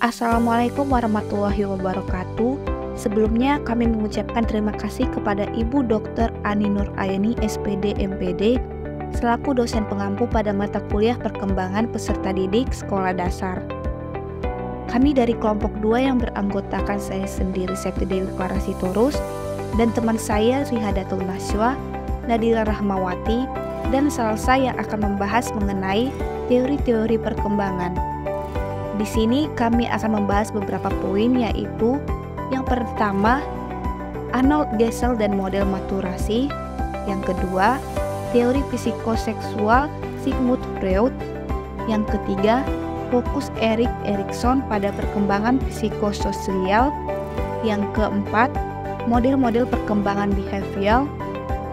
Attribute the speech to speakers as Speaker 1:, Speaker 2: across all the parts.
Speaker 1: Assalamualaikum warahmatullahi wabarakatuh. Sebelumnya kami mengucapkan terima kasih kepada Ibu Dr. Ani Nurayani SPD MPD selaku dosen pengampu pada mata kuliah perkembangan peserta didik sekolah dasar. Kami dari kelompok 2 yang beranggotakan saya sendiri Septi Dewi Clara Sitorus dan teman saya Rihadatul Naswa, Nadira Rahmawati, dan Salsa yang akan membahas mengenai teori-teori perkembangan. Di sini kami akan membahas beberapa poin, yaitu yang pertama, Arnold Gesell dan model maturasi. Yang kedua, teori psikoseksual Sigmund Freud. Yang ketiga, fokus Erik Erikson pada perkembangan psikososial. Yang keempat, model-model perkembangan behavioral.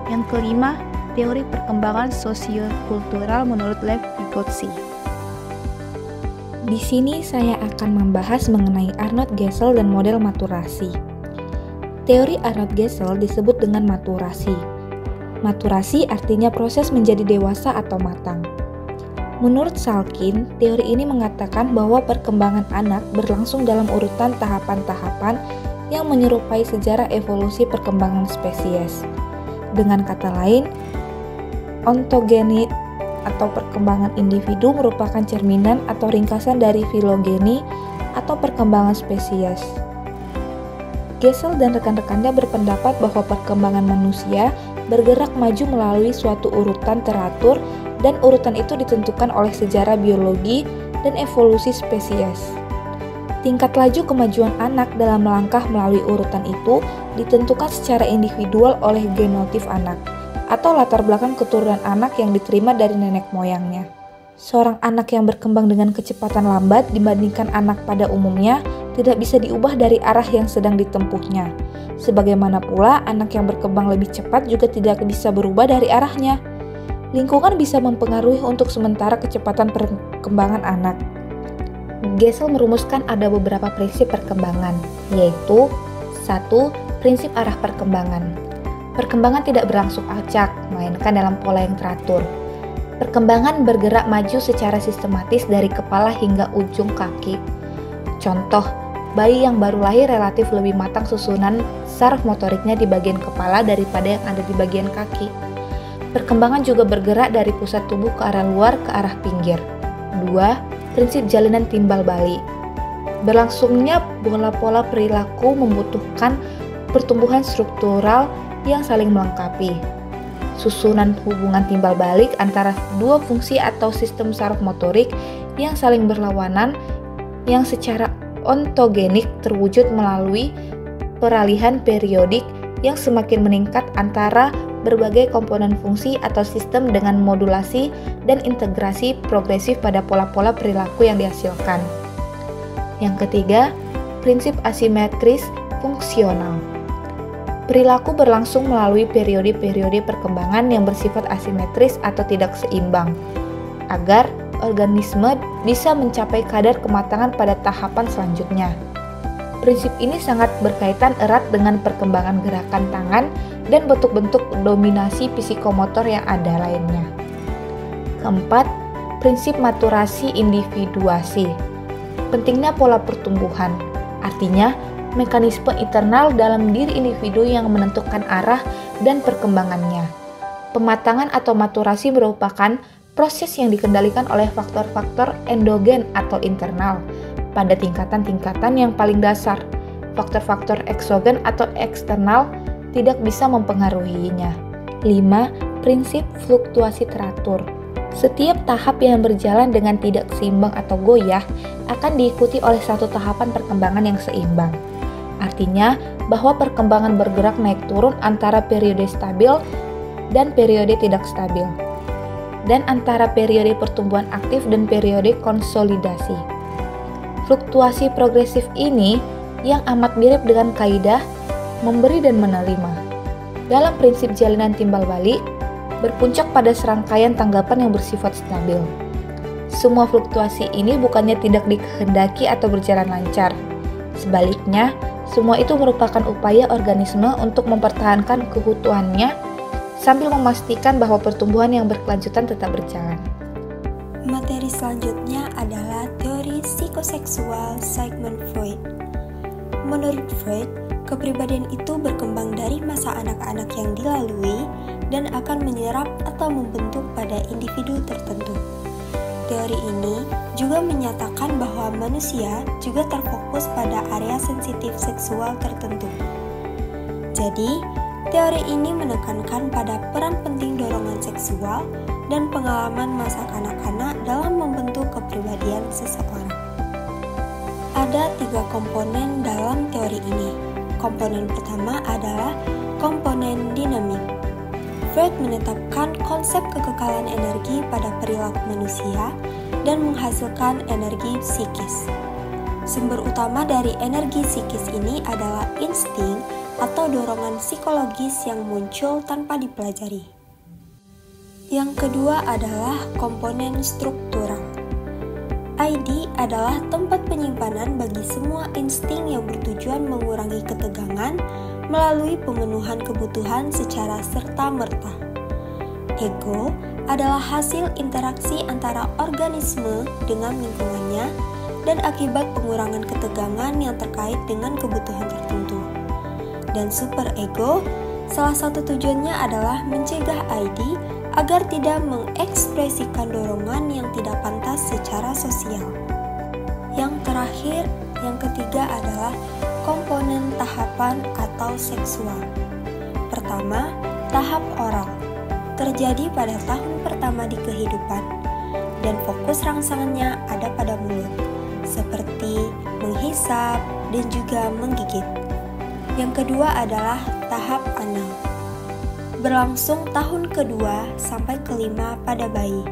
Speaker 1: Yang kelima, teori perkembangan sosiokultural menurut Lev Vygotsky. Di sini saya akan membahas mengenai Arnold Gesell dan model maturasi. Teori Arnold Gesell disebut dengan maturasi. Maturasi artinya proses menjadi dewasa atau matang. Menurut Salkin, teori ini mengatakan bahwa perkembangan anak berlangsung dalam urutan tahapan-tahapan yang menyerupai sejarah evolusi perkembangan spesies. Dengan kata lain, ontogeny atau perkembangan individu merupakan cerminan atau ringkasan dari filogeni atau perkembangan spesies. Gesell dan rekan-rekannya berpendapat bahwa perkembangan manusia bergerak maju melalui suatu urutan teratur dan urutan itu ditentukan oleh sejarah biologi dan evolusi spesies. Tingkat laju kemajuan anak dalam melangkah melalui urutan itu ditentukan secara individual oleh genotif anak atau latar belakang keturunan anak yang diterima dari nenek moyangnya. Seorang anak yang berkembang dengan kecepatan lambat dibandingkan anak pada umumnya tidak bisa diubah dari arah yang sedang ditempuhnya. Sebagaimana pula anak yang berkembang lebih cepat juga tidak bisa berubah dari arahnya. Lingkungan bisa mempengaruhi untuk sementara kecepatan perkembangan anak. Gesell merumuskan ada beberapa prinsip perkembangan, yaitu 1. Prinsip arah perkembangan. Perkembangan tidak berlangsung acak, melainkan dalam pola yang teratur. Perkembangan bergerak maju secara sistematis dari kepala hingga ujung kaki. Contoh, bayi yang baru lahir relatif lebih matang susunan saraf motoriknya di bagian kepala daripada yang ada di bagian kaki. Perkembangan juga bergerak dari pusat tubuh ke arah luar ke arah pinggir. 2. Prinsip jalinan timbal balik. Berlangsungnya pola-pola perilaku membutuhkan pertumbuhan struktural yang saling melengkapi. Susunan hubungan timbal balik antara dua fungsi atau sistem saraf motorik yang saling berlawanan yang secara ontogenik terwujud melalui peralihan periodik yang semakin meningkat antara berbagai komponen fungsi atau sistem dengan modulasi dan integrasi progresif pada pola-pola perilaku yang dihasilkan. Yang ketiga, prinsip asimetris fungsional. Perilaku berlangsung melalui periode-periode perkembangan yang bersifat asimetris atau tidak seimbang, agar organisme bisa mencapai kadar kematangan pada tahapan selanjutnya. Prinsip ini sangat berkaitan erat dengan perkembangan gerakan tangan dan bentuk-bentuk dominasi psikomotor yang ada lainnya. Keempat, prinsip maturasi individuasi. Pentingnya pola pertumbuhan, artinya mekanisme internal dalam diri individu yang menentukan arah dan perkembangannya. Pematangan atau maturasi merupakan proses yang dikendalikan oleh faktor-faktor endogen atau internal pada tingkatan-tingkatan yang paling dasar. Faktor-faktor eksogen atau eksternal tidak bisa mempengaruhinya. 5. Prinsip fluktuasi teratur. Setiap tahap yang berjalan dengan tidak seimbang atau goyah akan diikuti oleh satu tahapan perkembangan yang seimbang. Artinya bahwa perkembangan bergerak naik turun antara periode stabil dan periode tidak stabil, dan antara periode pertumbuhan aktif dan periode konsolidasi. Fluktuasi progresif ini yang amat mirip dengan kaidah memberi dan menerima. Dalam prinsip jalinan timbal balik, berpuncak pada serangkaian tanggapan yang bersifat stabil. Semua fluktuasi ini bukannya tidak dikehendaki atau berjalan lancar. Sebaliknya, semua itu merupakan upaya organisme untuk mempertahankan keutuhannya sambil memastikan bahwa pertumbuhan yang berkelanjutan tetap berjalan.
Speaker 2: Materi selanjutnya adalah teori psikomotor. psikoseksual Sigmund Freud. Menurut Freud, kepribadian itu berkembang dari masa anak-anak yang dilalui dan akan menyerap atau membentuk pada individu tertentu. Teori ini juga menyatakan bahwa manusia juga terfokus pada area sensitif seksual tertentu. Jadi, teori ini menekankan pada peran penting dorongan seksual dan pengalaman masa kanak-kanak dalam membentuk kepribadian seseorang. Ada 3 komponen dalam teori ini. Komponen pertama adalah komponen dinamik. Freud menetapkan konsep kekekalan energi pada perilaku manusia dan menghasilkan energi psikis. Sumber utama dari energi psikis ini adalah insting atau dorongan psikologis yang muncul tanpa dipelajari. Yang kedua adalah komponen struktural. ID adalah tempat penyimpanan bagi semua insting yang bertujuan mengurangi ketegangan melalui pemenuhan kebutuhan secara serta-merta. Ego adalah hasil interaksi antara organisme dengan lingkungannya dan akibat pengurangan ketegangan yang terkait dengan kebutuhan tertentu. Dan superego, salah satu tujuannya adalah mencegah ID agar tidak mengekspresikan dorongan yang tidak pantas secara sosial. Yang terakhir, yang ketiga adalah komponen tahapan atau seksual. Pertama, tahap oral. Terjadi pada tahun pertama di kehidupan dan fokus rangsangannya ada pada mulut, seperti menghisap dan juga menggigit. Yang kedua adalah tahap anal. Berlangsung tahun kedua sampai kelima pada bayi.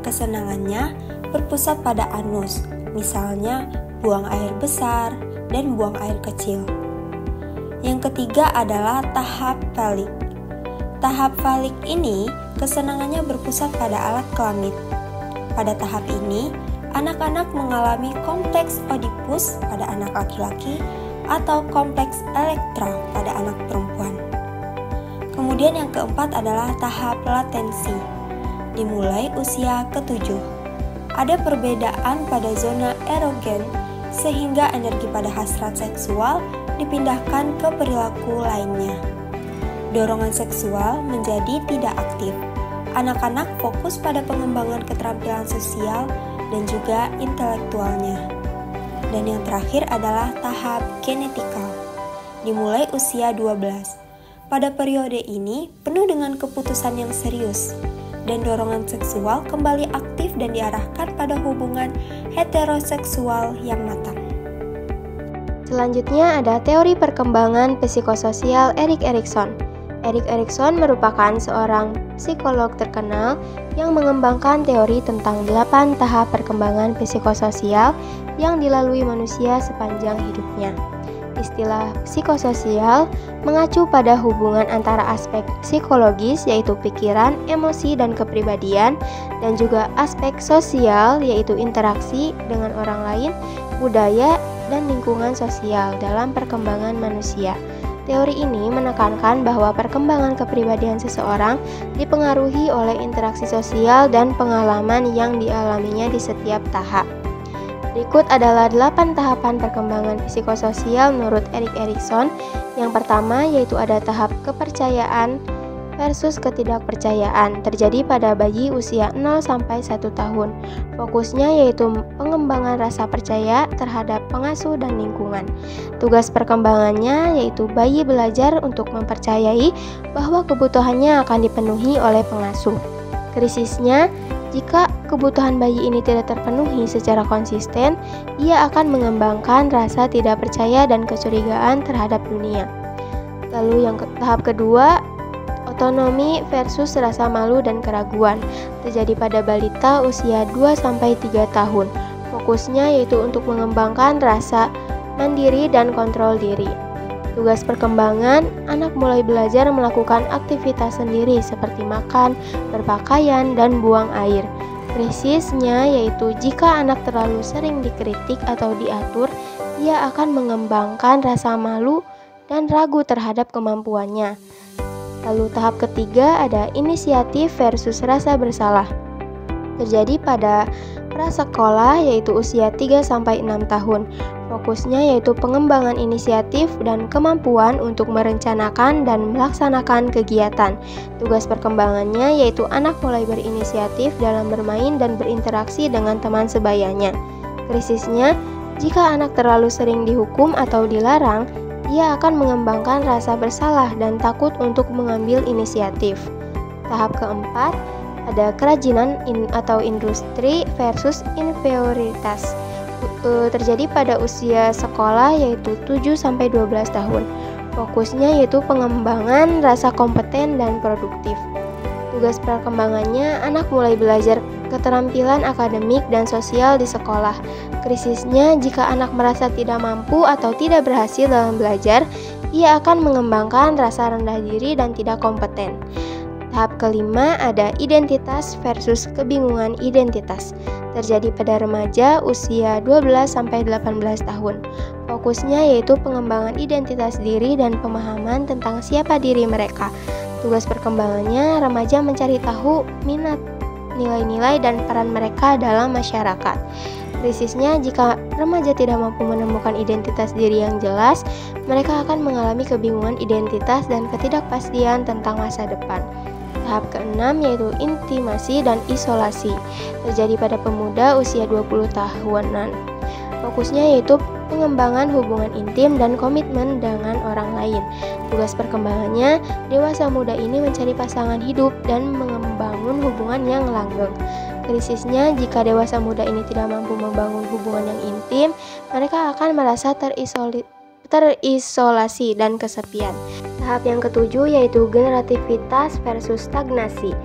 Speaker 2: Kesenangannya berpusat pada anus, misalnya buang air besar dan buang air kecil. Yang ketiga adalah tahap falik. Tahap falik ini kesenangannya berpusat pada alat kelamin. Pada tahap ini, anak-anak mengalami kompleks Oedipus pada anak laki-laki atau kompleks Elektra pada anak perempuan. Kemudian yang keempat adalah tahap latensi, dimulai usia ke-7. Ada perbedaan pada zona erogen sehingga energi pada hasrat seksual dipindahkan ke perilaku lainnya. Dorongan seksual menjadi tidak aktif. Anak-anak fokus pada pengembangan keterampilan sosial dan juga intelektualnya. Dan yang terakhir adalah tahap genetikal, dimulai usia 12. Pada periode ini penuh dengan keputusan yang serius, dan dorongan seksual kembali aktif dan diarahkan pada hubungan heteroseksual yang matang.
Speaker 3: Selanjutnya ada teori perkembangan psikososial Erik Erikson. Erik Erikson merupakan seorang psikolog terkenal yang mengembangkan teori tentang 8 tahap perkembangan psikososial yang dilalui manusia sepanjang hidupnya. Istilah psikososial mengacu pada hubungan antara aspek psikologis yaitu pikiran, emosi, dan kepribadian, dan juga aspek sosial yaitu interaksi dengan orang lain, budaya, dan lingkungan sosial dalam perkembangan manusia. Teori ini menekankan bahwa perkembangan kepribadian seseorang dipengaruhi oleh interaksi sosial dan pengalaman yang dialaminya di setiap tahap. Berikut adalah 8 tahapan perkembangan psikososial menurut Erik Erikson. Yang pertama yaitu ada tahap kepercayaan versus ketidakpercayaan, terjadi pada bayi usia 0-1 tahun. Fokusnya yaitu pengembangan rasa percaya terhadap pengasuh dan lingkungan. Tugas perkembangannya yaitu bayi belajar untuk mempercayai bahwa kebutuhannya akan dipenuhi oleh pengasuh. Krisisnya, jika kebutuhan bayi ini tidak terpenuhi secara konsisten, ia akan mengembangkan rasa tidak percaya dan kecurigaan terhadap dunia. Lalu yang tahap kedua, otonomi versus rasa malu dan keraguan, terjadi pada balita usia 2-3 tahun. Fokusnya yaitu untuk mengembangkan rasa mandiri dan kontrol diri. Tugas perkembangan, anak mulai belajar melakukan aktivitas sendiri seperti makan, berpakaian, dan buang air. Krisisnya yaitu jika anak terlalu sering dikritik atau diatur, ia akan mengembangkan rasa malu dan ragu terhadap kemampuannya. Lalu tahap ketiga ada inisiatif versus rasa bersalah. Terjadi pada prasekolah yaitu usia 3-6 tahun. Fokusnya yaitu pengembangan inisiatif dan kemampuan untuk merencanakan dan melaksanakan kegiatan. Tugas perkembangannya yaitu anak mulai berinisiatif dalam bermain dan berinteraksi dengan teman sebayanya. Krisisnya, jika anak terlalu sering dihukum atau dilarang, ia akan mengembangkan rasa bersalah dan takut untuk mengambil inisiatif. Tahap keempat, ada kerajinan atau industri versus inferioritas. Terjadi pada usia sekolah yaitu 7-12 tahun. Fokusnya yaitu pengembangan rasa kompeten dan produktif. Tugas perkembangannya, anak mulai belajar keterampilan akademik dan sosial di sekolah. Krisisnya, jika anak merasa tidak mampu atau tidak berhasil dalam belajar, ia akan mengembangkan rasa rendah diri dan tidak kompeten. Tahap kelima ada identitas versus kebingungan identitas. Terjadi pada remaja usia 12-18 tahun. Fokusnya yaitu pengembangan identitas diri dan pemahaman tentang siapa diri mereka. Tugas perkembangannya, remaja mencari tahu minat, nilai-nilai dan peran mereka dalam masyarakat. Krisisnya, jika remaja tidak mampu menemukan identitas diri yang jelas, mereka akan mengalami kebingungan identitas dan ketidakpastian tentang masa depan. Tahap keenam yaitu intimasi dan isolasi. Terjadi pada pemuda usia 20 tahunan. Fokusnya yaitu pengembangan hubungan intim dan komitmen dengan orang lain. Tugas perkembangannya, dewasa muda ini mencari pasangan hidup dan membangun hubungan yang langgeng. Krisisnya, jika dewasa muda ini tidak mampu membangun hubungan yang intim, mereka akan merasa terisolasi dan kesepian. Tahap yang ketujuh yaitu generativitas versus stagnasi.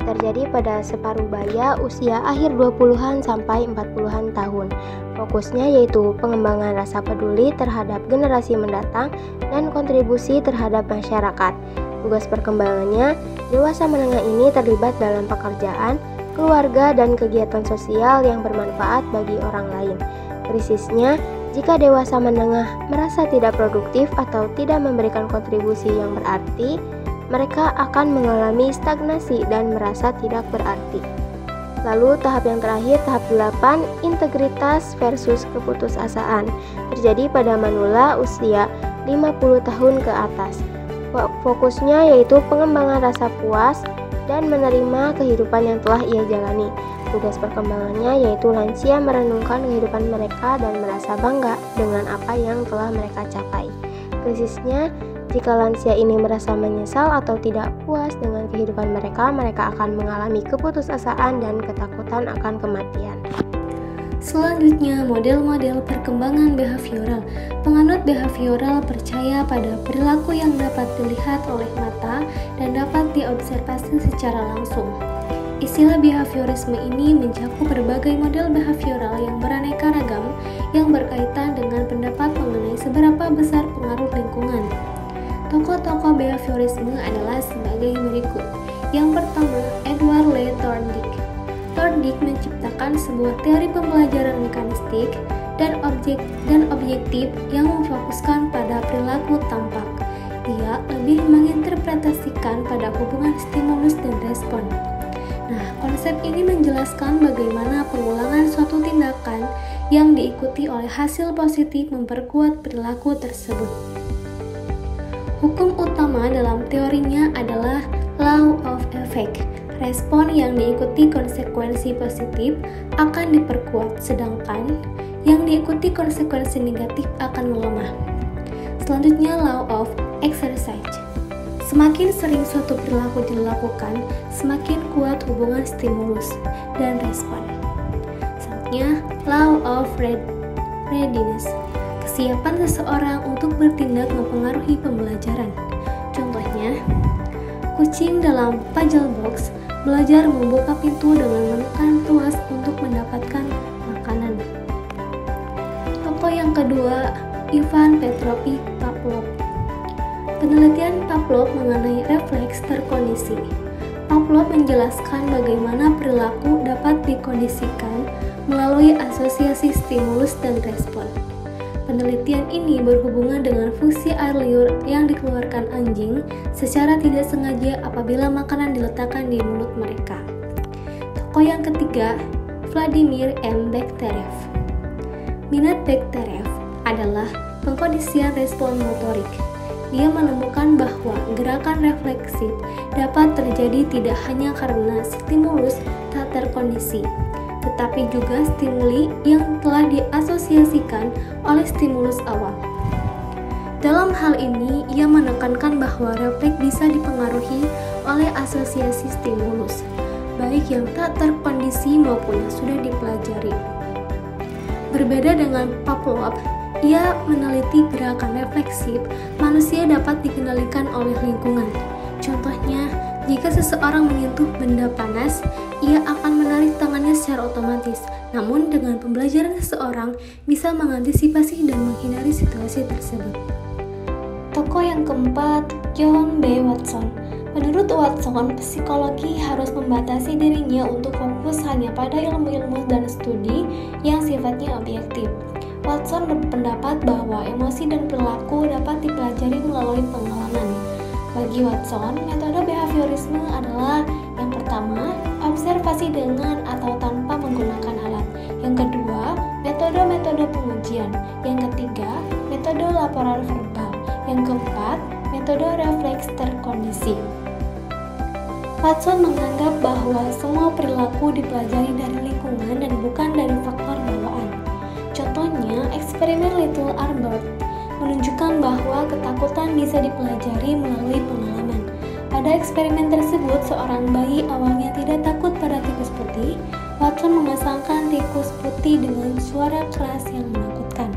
Speaker 3: Terjadi pada separuh baya usia akhir 20-an sampai 40-an tahun. Fokusnya yaitu pengembangan rasa peduli terhadap generasi mendatang dan kontribusi terhadap masyarakat. Tugas perkembangannya, dewasa menengah ini terlibat dalam pekerjaan, keluarga, dan kegiatan sosial yang bermanfaat bagi orang lain. Krisisnya, jika dewasa menengah merasa tidak produktif atau tidak memberikan kontribusi yang berarti, mereka akan mengalami stagnasi dan merasa tidak berarti. Lalu tahap yang terakhir, tahap 8, integritas versus keputusasaan. Terjadi pada manula usia 50 tahun ke atas. Fokusnya yaitu pengembangan rasa puas dan menerima kehidupan yang telah ia jalani. Tugas perkembangannya yaitu lansia merenungkan kehidupan mereka dan merasa bangga dengan apa yang telah mereka capai. Krisisnya, jika lansia ini merasa menyesal atau tidak puas dengan kehidupan mereka, mereka akan mengalami keputusasaan dan ketakutan akan kematian.
Speaker 4: Selanjutnya, model-model perkembangan behavioral. Penganut behavioral percaya pada perilaku yang dapat dilihat oleh mata dan dapat diobservasi secara langsung. Istilah behaviorisme ini mencakup berbagai model behavioral yang beraneka ragam yang berkaitan dengan pendapat mengenai seberapa besar pengaruh lingkungan. Tokoh-tokoh behaviorisme adalah sebagai berikut. Yang pertama, Edward Lee Thorndike. Thorndike menciptakan sebuah teori pembelajaran mekanistik dan objektif yang memfokuskan pada perilaku tampak. Ia lebih menginterpretasikan pada hubungan stimulus dan respon. Nah, konsep ini menjelaskan bagaimana pengulangan suatu tindakan yang diikuti oleh hasil positif memperkuat perilaku tersebut. Hukum utama dalam teorinya adalah law of effect. Respon yang diikuti konsekuensi positif akan diperkuat, sedangkan yang diikuti konsekuensi negatif akan melemah. Selanjutnya, law of exercise. Semakin sering suatu perilaku dilakukan, semakin kuat hubungan stimulus dan respon. Selanjutnya, law of readiness. Kesiapan seseorang untuk bertindak mempengaruhi pembelajaran. Contohnya, kucing dalam puzzle box belajar membuka pintu dengan menekan tuas untuk mendapatkan makanan. Tokoh yang kedua, Ivan Petrovich Pavlov. Penelitian Pavlov mengenai refleks terkondisi. Pavlov menjelaskan bagaimana perilaku dapat dikondisikan melalui asosiasi stimulus dan respon. Penelitian ini berhubungan dengan fungsi air liur yang dikeluarkan anjing secara tidak sengaja apabila makanan diletakkan di mulut mereka. Tokoh yang ketiga, Vladimir M. Bekhterev. Minat Bekhterev adalah pengkondisian respon motorik. Dia menemukan bahwa gerakan refleksif dapat terjadi tidak hanya karena stimulus tak terkondisi, tetapi juga stimuli yang telah diasosiasikan oleh stimulus awal. Dalam hal ini, ia menekankan bahwa refleks bisa dipengaruhi oleh asosiasi stimulus, baik yang tak terkondisi maupun yang sudah dipelajari. Berbeda dengan Pavlov, ia meneliti gerakan refleksif manusia dapat dikendalikan oleh lingkungan. Contohnya, jika seseorang menyentuh benda panas, ia akan menarik tangannya secara otomatis. Namun, dengan pembelajaran seseorang bisa mengantisipasi dan menghindari situasi tersebut. Tokoh yang keempat, John B. Watson. Menurut Watson, psikologi harus membatasi dirinya untuk fokus hanya pada ilmu-ilmu dan studi yang sifatnya objektif. Watson berpendapat bahwa emosi dan perilaku dapat dipelajari melalui pengalaman. Bagi Watson, metode behaviorisme adalah yang pertama, observasi dengan atau tanpa menggunakan alat. Yang kedua, metode-metode pengujian. Yang ketiga, metode laporan verbal. Yang keempat, metode refleks terkondisi. Watson menganggap bahwa semua perilaku dipelajari dari lingkungan dan bukan dari faktor bawaan. Contohnya, eksperimen Little Albert menunjukkan bahwa ketakutan bisa dipelajari melalui pengalaman. Pada eksperimen tersebut, seorang bayi awalnya tidak takut pada tikus putih. Watson memasangkan tikus putih dengan suara keras yang menakutkan.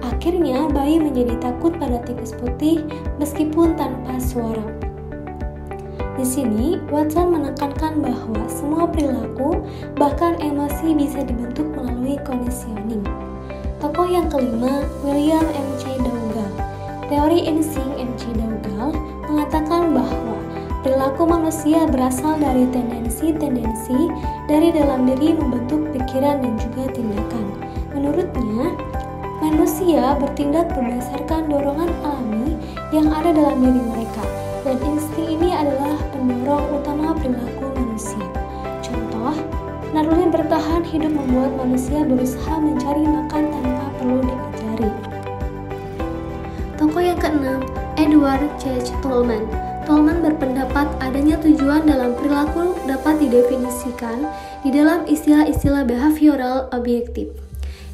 Speaker 4: Akhirnya, bayi menjadi takut pada tikus putih meskipun tanpa suara. Di sini, Watson menekankan bahwa semua perilaku, bahkan emosi, bisa dibentuk melalui conditioning. Tokoh yang kelima, William M. C. Dougal. Teori insting M. C. Dougal mengatakan bahwa perilaku manusia berasal dari tendensi-tendensi dari dalam diri membentuk pikiran dan juga tindakan. Menurutnya, manusia bertindak berdasarkan dorongan alami yang ada dalam diri mereka, dan insting ini adalah pendorong utama perilaku manusia. Contoh, naluri bertahan hidup membuat manusia berusaha mencari makan tanpa perlu diajari. Tokoh yang keenam, Edward C. Tolman. Tolman berpendapat adanya tujuan dalam perilaku dapat didefinisikan di dalam istilah-istilah behavioral objektif.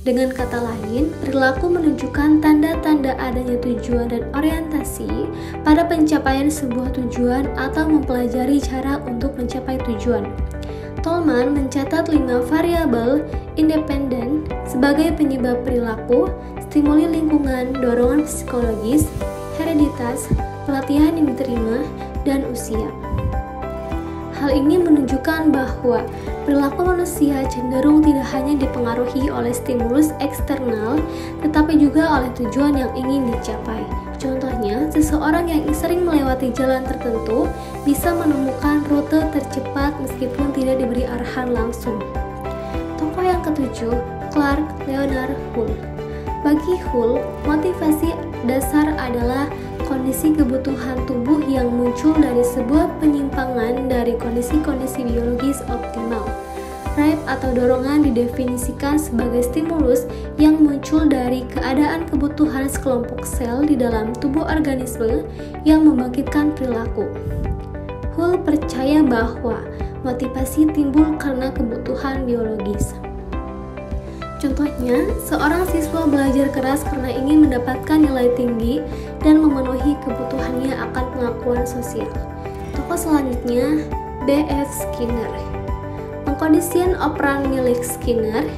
Speaker 4: Dengan kata lain, perilaku menunjukkan tanda-tanda adanya tujuan dan orientasi pada pencapaian sebuah tujuan atau mempelajari cara untuk mencapai tujuan. Tolman mencatat 5 variabel independen sebagai penyebab perilaku, stimuli lingkungan, dorongan psikologis, hereditas, pelatihan yang diterima, dan usia. Hal ini menunjukkan bahwa perilaku manusia cenderung tidak hanya dipengaruhi oleh stimulus eksternal, tetapi juga oleh tujuan yang ingin dicapai. Contohnya, seseorang yang sering melewati jalan tertentu bisa menemukan rute tercepat meskipun tidak diberi arahan langsung. Tokoh yang ketujuh, Clark Leonard Hull. Bagi Hull, motivasi dasar adalah kondisi kebutuhan tubuh yang muncul dari sebuah penyimpangan dari kondisi-kondisi biologis optimal. Drive atau dorongan didefinisikan sebagai stimulus yang muncul dari keadaan kebutuhan sekelompok sel di dalam tubuh organisme yang membangkitkan perilaku. Hull percaya bahwa motivasi timbul karena kebutuhan biologis. Contohnya, seorang siswa belajar keras karena ingin mendapatkan nilai tinggi dan memenuhi kebutuhannya akan pengakuan sosial. Tokoh selanjutnya, B.F. Skinner. Pengkondisian operan milik Skinner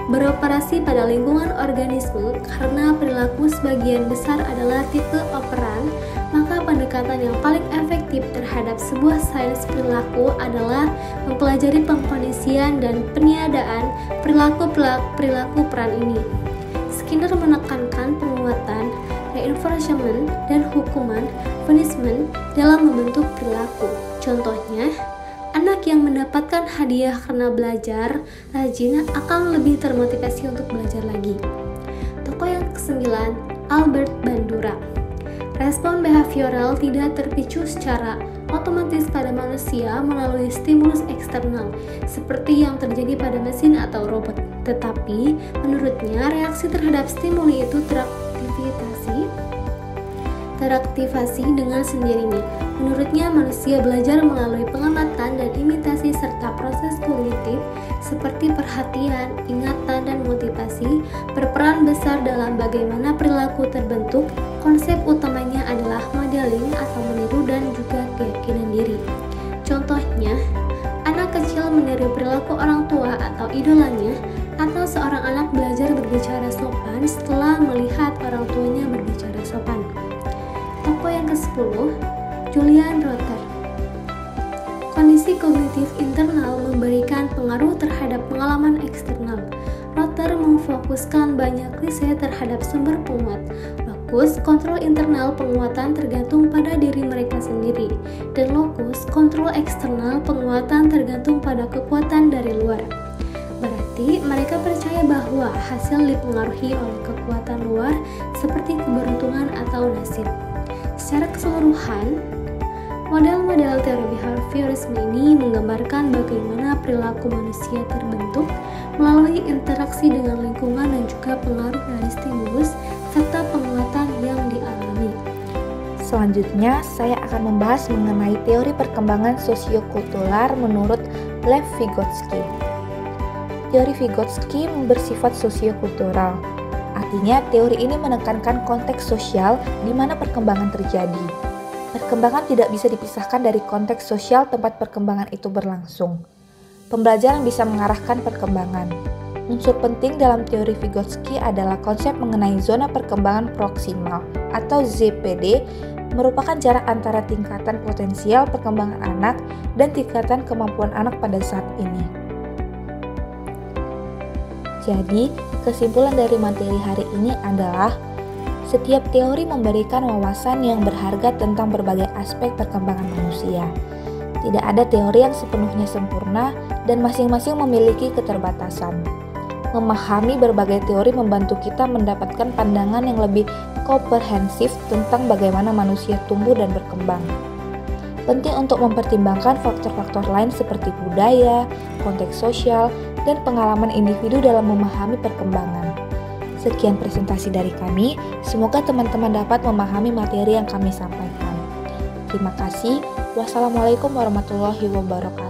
Speaker 4: beroperasi pada lingkungan organisme karena perilaku sebagian besar adalah tipe operan, maka pendekatan yang paling efektif terhadap sebuah sains perilaku adalah mempelajari pengkondisian dan peniadaan perilaku peran ini. Skinner menekankan penguatan, reinforcement, dan hukuman, punishment dalam membentuk perilaku. Contohnya, anak yang mendapatkan hadiah karena belajar rajin akan lebih termotivasi untuk belajar lagi. Tokoh yang ke-9, Albert Bandura. Respon behavioral tidak terpicu secara otomatis pada manusia melalui stimulus eksternal, seperti yang terjadi pada mesin atau robot. Tetapi, menurutnya reaksi terhadap stimuli itu teraktivasi dengan sendirinya. Menurutnya, manusia belajar melalui pengamatan dan imitasi serta proses kognitif seperti perhatian, ingatan, dan motivasi berperan besar dalam bagaimana perilaku terbentuk. Konsep utamanya adalah modeling atau meniru dan juga keyakinan diri. Contohnya, anak kecil meniru perilaku orang tua atau idolanya, atau seorang anak belajar berbicara sopan setelah melihat orang tuanya berbicara sopan. Tokoh yang ke-10, Julian Rotter. Kondisi kognitif internal memberikan pengaruh terhadap pengalaman eksternal. Rotter memfokuskan banyak klise terhadap sumber penguat. Lokus, kontrol internal penguatan tergantung pada diri mereka sendiri, dan lokus, kontrol eksternal penguatan tergantung pada kekuatan dari luar. Berarti, mereka percaya bahwa hasil dipengaruhi oleh kekuatan luar seperti keberuntungan atau nasib. Secara keseluruhan, model-model teori behaviorisme ini menggambarkan bagaimana perilaku manusia terbentuk melalui interaksi dengan lingkungan dan juga pengaruh dari stimulus serta penguatan yang dialami.
Speaker 1: Selanjutnya, saya akan membahas mengenai teori perkembangan sosiokultural menurut Lev Vygotsky. Teori Vygotsky bersifat sosiokultural. Artinya, teori ini menekankan konteks sosial di mana perkembangan terjadi. Perkembangan tidak bisa dipisahkan dari konteks sosial tempat perkembangan itu berlangsung. Pembelajaran bisa mengarahkan perkembangan. Unsur penting dalam teori Vygotsky adalah konsep mengenai zona perkembangan proksimal atau ZPD, merupakan jarak antara tingkatan potensial perkembangan anak dan tingkatan kemampuan anak pada saat ini. Jadi, kesimpulan dari materi hari ini adalah setiap teori memberikan wawasan yang berharga tentang berbagai aspek perkembangan manusia. Tidak ada teori yang sepenuhnya sempurna dan masing-masing memiliki keterbatasan. Memahami berbagai teori membantu kita mendapatkan pandangan yang lebih komprehensif tentang bagaimana manusia tumbuh dan berkembang. Penting untuk mempertimbangkan faktor-faktor lain seperti budaya, konteks sosial, dan pengalaman individu dalam memahami perkembangan. Sekian presentasi dari kami, semoga teman-teman dapat memahami materi yang kami sampaikan. Terima kasih. Wassalamualaikum warahmatullahi wabarakatuh.